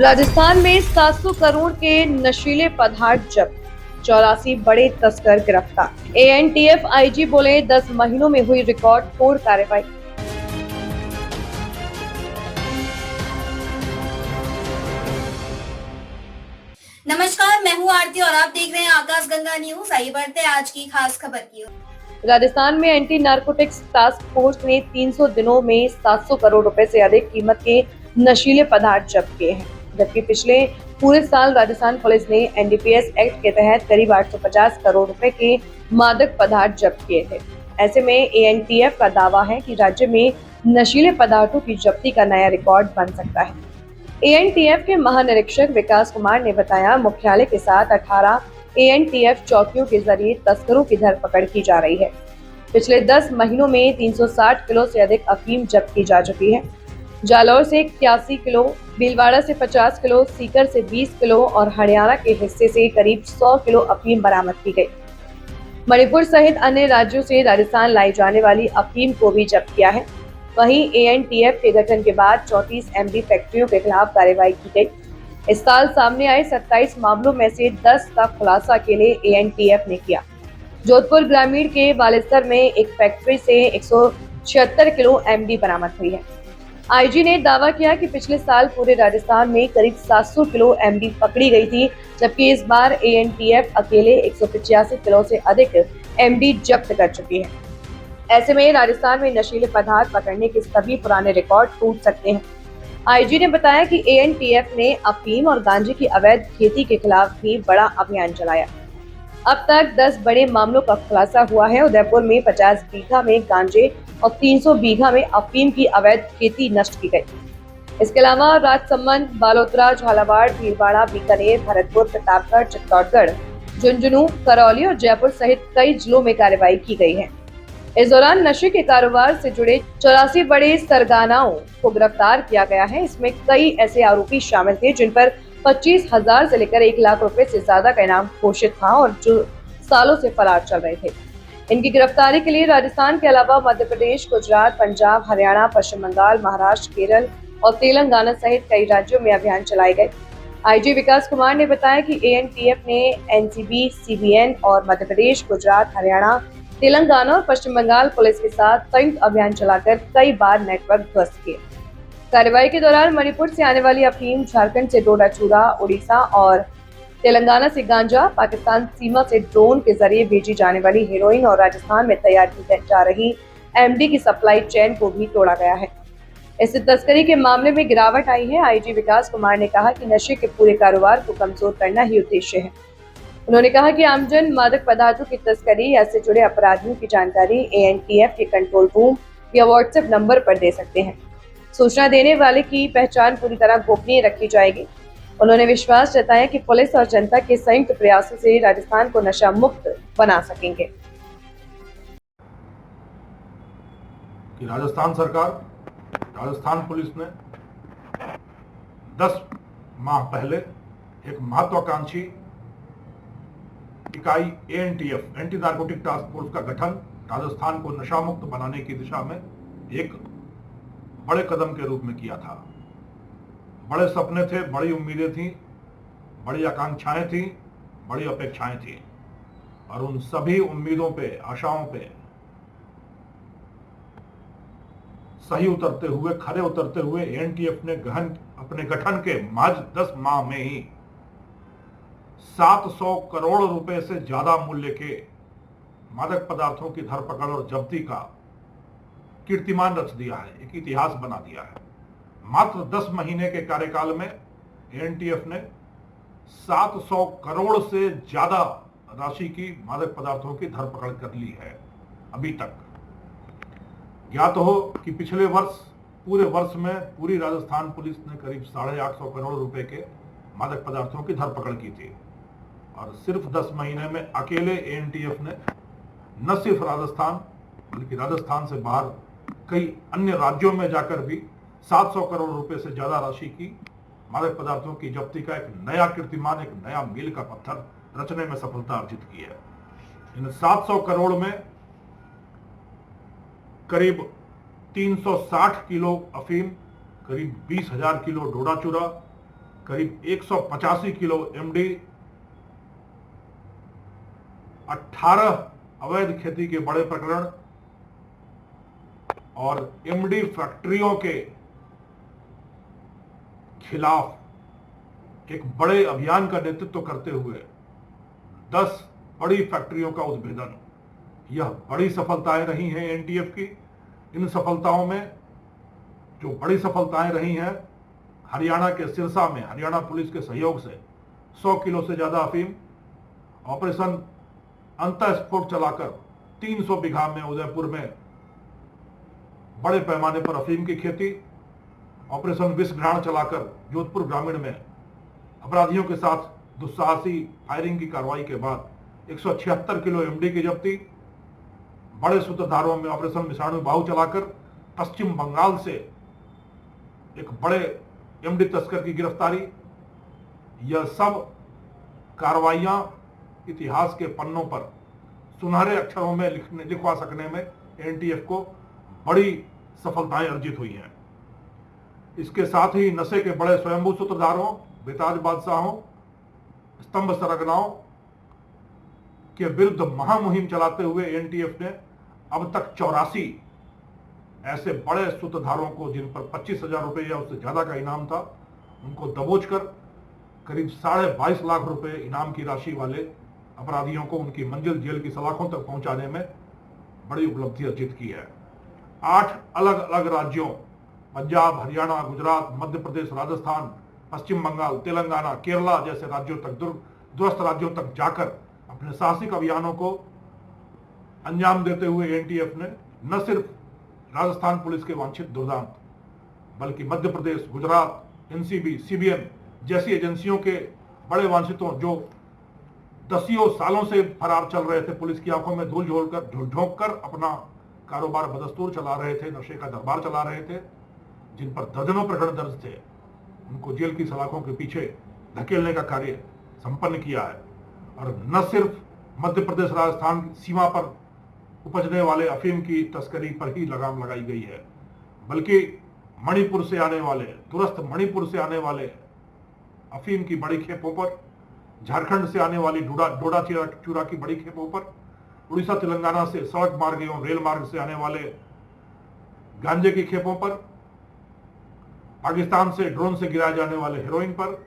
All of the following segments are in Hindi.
राजस्थान में 700 करोड़ के नशीले पदार्थ जब्त, 84 बड़े तस्कर गिरफ्तार। एएनटीएफ आईजी बोले 10 महीनों में हुई रिकॉर्ड तोड़ कार्रवाई। नमस्कार, मैं हूं आरती और आप देख रहे हैं आकाश गंगा न्यूज। आइए बढ़ते हैं आज की खास खबर की ओर। राजस्थान में एंटी नारकोटिक्स टास्क फोर्स ने 300 दिनों में 700 करोड़ रुपए से अधिक कीमत के नशीले पदार्थ जब्त किए हैं, जबकि पिछले पूरे साल राजस्थान पुलिस ने एनडीपीएस एक्ट के तहत करीब 850 करोड़ रुपए के मादक पदार्थ जब्त किए थे। ऐसे में एएनटीएफ का दावा है कि राज्य में नशीले पदार्थों की जब्ती का नया रिकॉर्ड बन सकता है। एएनटीएफ के महानिरीक्षक विकास कुमार ने बताया, मुख्यालय के साथ 18 एएनटीएफ चौकियों के जरिए तस्करों की धरपकड़ की जा रही है। पिछले 10 महीनों में 360 किलो से अधिक अफीम जब्त की जा चुकी है। जालौर से 81 किलो, भीलवाड़ा से 50 किलो, सीकर से 20 किलो और हरियाणा के हिस्से से करीब 100 किलो अफीम बरामद की गई। मणिपुर सहित अन्य राज्यों से राजस्थान लाई जाने वाली अफीम को भी जब्त किया है। वहीं एएनटीएफ के गठन के बाद 34 एमडी फैक्ट्रियों के खिलाफ कार्रवाई की गई। इस साल सामने आए 27 मामलों में से 10 का खुलासा के लिए एएनटीएफ ने किया। जोधपुर ग्रामीण के बालेसर में एक फैक्ट्री से 176 किलो एमडी बरामद हुई है। आईजी ने दावा किया कि पिछले साल पूरे राजस्थान में करीब 700 किलो एमडी पकड़ी गई थी, जबकि इस बार एएनटीएफ अकेले 185 किलो से अधिक एमडी जब्त कर चुकी है। ऐसे में राजस्थान में नशीले पदार्थ पकड़ने के सभी पुराने रिकॉर्ड टूट सकते हैं। आईजी ने बताया कि एएनटीएफ ने अफीम और गांजे की अवैध खेती के खिलाफ भी बड़ा अभियान चलाया। अब तक 10 बड़े मामलों का खुलासा हुआ है। उदयपुर में 50 बीघा में गांजे और 300 बीघा में अफीम की अवैध खेती नष्ट की गई। इसके अलावा राजसमंद, बालोतरा, झालावाड़, भीलवाड़ा, बीकानेर, भरतपुर, प्रतापगढ़, चित्तौड़गढ़, झुंझुनू, करौली और जयपुर सहित कई जिलों में कार्रवाई की गई है। इस दौरान नशे के कारोबार से जुड़े 84 बड़े सरगनाओं को गिरफ्तार किया गया है। इसमें कई ऐसे आरोपी शामिल थे जिन पर 25,000 से लेकर 1 लाख रुपए से ज्यादा का इनाम घोषित था और जो सालों से फरार चल रहे थे। इनकी गिरफ्तारी के लिए राजस्थान के अलावा मध्य प्रदेश, गुजरात, पंजाब, हरियाणा, पश्चिम बंगाल, महाराष्ट्र, केरल और तेलंगाना सहित कई राज्यों में अभियान चलाए गए। आईजी विकास कुमार ने बताया कि एएनटीएफ ने एनसीबी, सीबीएन और मध्य प्रदेश, गुजरात, हरियाणा, तेलंगाना और पश्चिम बंगाल पुलिस के साथ संयुक्त अभियान चलाकर कई बार नेटवर्क ध्वस्त किए। कार्रवाई के दौरान मणिपुर से आने वाली अफीम, झारखंड से डोडा चूरा, उड़ीसा और तेलंगाना से गांजा, पाकिस्तान सीमा से ड्रोन के जरिए भेजी जाने वाली हेरोइन और राजस्थान में तैयार की जा रही एमडी की सप्लाई चेन को भी तोड़ा गया है। इससे तस्करी के मामले में गिरावट आई है। आईजी विकास कुमार ने कहा कि नशे के पूरे कारोबार को कमजोर करना ही उद्देश्य है। उन्होंने कहा कि आमजन मादक पदार्थों की तस्करी या से जुड़े अपराधियों की जानकारी एएनटीएफ के कंट्रोल रूम या व्हाट्सएप नंबर पर दे सकते हैं। सूचना देने वाले की पहचान पूरी तरह गोपनीय रखी जाएगी। उन्होंने विश्वास जताया कि पुलिस और जनता के संयुक्त प्रयासों से राजस्थान को नशा मुक्त बना सकेंगे। कि राजस्थान सरकार, राजस्थान पुलिस ने 10 माह पहले एक महत्वाकांक्षी इकाई ANTF, anti narcotic task force का गठन राजस्थान को नशा मुक्त बनाने की दिशा में एक बड़े कदम के रूप में किया था। बड़े सपने थे, बड़ी उम्मीदें थी, बड़ी आकांक्षाएं थी, बड़ी अपेक्षाएं थी और उन सभी उम्मीदों पे, आशाओं पे सही उतरते हुए, खरे उतरते हुए एएनटीएफ ने अपने गठन के महज 10 माह में ही 700 करोड़ रुपए से ज्यादा मूल्य के मादक पदार्थों की धरपकड़ और जब्ती का कीर्तिमान रच दिया है, एक इतिहास बना दिया है। मात्र 10 महीने के कार्यकाल में एएनटीएफ ने 700 करोड़ से ज्यादा राशि की मादक पदार्थों की धरपकड़ कर ली है। अभी तक ज्ञात हो कि पिछले वर्ष, पूरे वर्ष में पूरी राजस्थान पुलिस ने करीब 850 करोड़ रुपए के मादक पदार्थों की धरपकड़ की थी और सिर्फ 10 महीने में अकेले एएनटीएफ ने न सिर्फ राजस्थान बल्कि राजस्थान से बाहर कई अन्य राज्यों में जाकर भी 700 करोड़ रुपए से ज्यादा राशि की मादक पदार्थों की जब्ती का एक नया कीर्तिमान, एक नया मील का पत्थर रचने में सफलता अर्जित की है। इन 700 करोड़ में करीब 360 किलो अफीम, करीब 20,000 किलो डोडा चूरा, करीब 185 किलो एमडी, 18 अवैध खेती के बड़े प्रकरण और एमडी फैक्ट्रियों के खिलाफ एक बड़े अभियान का नेतृत्व करते हुए 10 बड़ी फैक्ट्रियों का उद्भेदन। यह बड़ी सफलताएं रही हैं एनटीएफ की। इन सफलताओं में जो बड़ी सफलताएं रही हैं, हरियाणा के सिरसा में हरियाणा पुलिस के सहयोग से 100 किलो से ज्यादा अफीम, ऑपरेशन अंतःस्फोट चलाकर 300 बीघा में उदयपुर में बड़े पैमाने पर अफीम की खेती, ऑपरेशन विषग्रहण चलाकर जोधपुर ग्रामीण में अपराधियों के साथ दुस्साहसी फायरिंग की कार्रवाई के बाद 176 किलो एमडी की जब्ती, बड़े सूत्रधारों में ऑपरेशन विषाणु बाहु चलाकर पश्चिम बंगाल से एक बड़े एमडी तस्कर की गिरफ्तारी। यह सब कार्रवाइयां इतिहास के पन्नों पर सुनहरे अक्षरों में लिखवा सकने में एनटीएफ को बड़ी सफलताएं अर्जित हुई हैं। इसके साथ ही नशे के बड़े स्वयंभू सूत्रधारों, बेताज बादशाहों, स्तंभ सरगनाओं के विरुद्ध महामुहिम चलाते हुए एनटीएफ ने अब तक 84 ऐसे बड़े सूत्रधारों को, जिन पर 25,000 रुपए या उससे ज्यादा का इनाम था, उनको दबोच कर करीब 22.5 लाख रुपए इनाम की राशि वाले अपराधियों को उनकी मंजिल जेल की सलाखों तक पहुंचाने में बड़ी उपलब्धि अर्जित की है। 8 अलग अलग राज्यों, पंजाब, हरियाणा, गुजरात, मध्य प्रदेश, राजस्थान, पश्चिम बंगाल, तेलंगाना, केरला जैसे राज्यों तक, दूरस्थ राज्यों तक जाकर अपने साहसिक अभियानों को अंजाम देते हुए एनटीएफ ने न सिर्फ राजस्थान पुलिस के वांछित दुर्दांत, बल्कि मध्य प्रदेश, गुजरात, एनसीबी, सीबीएन जैसी एजेंसियों के बड़े वांछितों, जो दसियों सालों से फरार चल रहे थे, पुलिस की आंखों में धूल झोंक कर अपना कारोबार बदस्तूर चला रहे थे, नशे का दरबार चला रहे थे, जिन पर दर्जनों प्रकरण दर्ज थे, उनको जेल की सलाखों के पीछे धकेलने का कार्य संपन्न किया है। और न सिर्फ मध्य प्रदेश राजस्थान सीमा पर उपजने वाले अफीम की तस्करी पर ही लगाम लगाई गई है, बल्कि मणिपुर से आने वाले, दूरस्थ मणिपुर से आने वाले अफीम की बड़ी खेपों पर, झारखंड से आने वाली डोडा चूरा की बड़ी खेपों पर, उड़ीसा तेलंगाना से सड़क मार्ग एवं रेल मार्ग से आने वाले गांजे की खेपों पर, पाकिस्तान से ड्रोन से गिराए जाने वाले हेरोइन पर,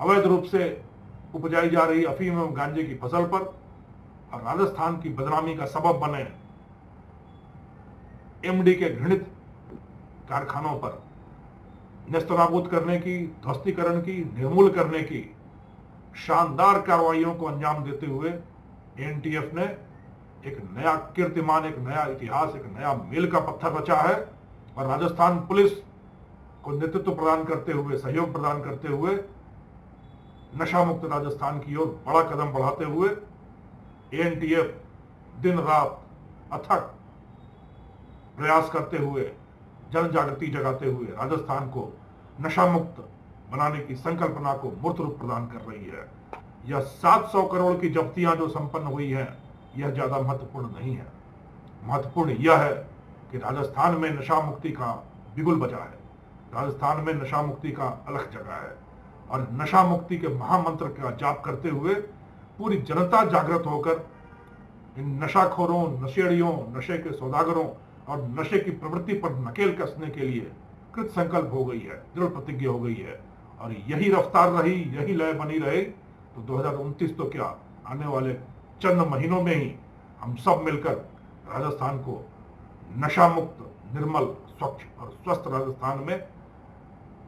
अवैध रूप से उपजाई जा रही अफीम एवं गांजे की फसल पर, और राजस्थान की बदनामी का सबब बने एमडी के घृणित कारखानों पर नेस्तनाबूद करने की, ध्वस्तीकरण की, निर्मूल करने की शानदार कार्रवाइयों को अंजाम देते हुए एनटीएफ ने एक नया कीर्तिमान, एक नया इतिहास, एक नया मील का पत्थर रचा है। और राजस्थान पुलिस को नेतृत्व प्रदान करते हुए, सहयोग प्रदान करते हुए नशा मुक्त राजस्थान की ओर बड़ा कदम बढ़ाते हुए एनटीएफ दिन रात अथक प्रयास करते हुए, जन जागृति जगाते हुए राजस्थान को नशा मुक्त बनाने की संकल्पना को मूर्त रूप प्रदान कर रही है। यह 700 करोड़ की जब्तियां जो संपन्न हुई हैं, यह ज्यादा महत्वपूर्ण नहीं है। महत्वपूर्ण यह है कि राजस्थान में नशा मुक्ति का बिगुल बजा है, राजस्थान में नशा मुक्ति का अलख जगा है, और नशा मुक्ति के महामंत्र का जाप करते हुए पूरी जनता जागृत होकर इन नशाखोरों, नशेड़ियों, नशे के सौदागरों और नशे की प्रवृत्ति पर नकेल कसने के लिए कृत संकल्प हो गई है, दृढ़ प्रतिज्ञा हो गई है। और यही रफ्तार रही, यही लय बनी रहे तो 2029 तो क्या, आने वाले चंद महीनों में ही हम सब मिलकर राजस्थान को नशा मुक्त, निर्मल, स्वच्छ और स्वस्थ राजस्थान में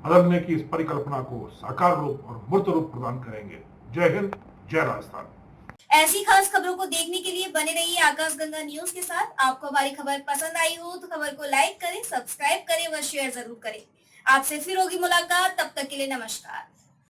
बदलने की इस परिकल्पना को साकार रूप और मूर्त रूप प्रदान करेंगे। जय हिंद, जय राजस्थान। ऐसी खास खबरों को देखने के लिए बने रहिए आकाशगंगा न्यूज के साथ। आपको हमारी खबर पसंद आई हो तो खबर को लाइक करें, सब्सक्राइब करें व शेयर जरूर करें। आपसे फिर होगी मुलाकात, तब तक के लिए नमस्कार।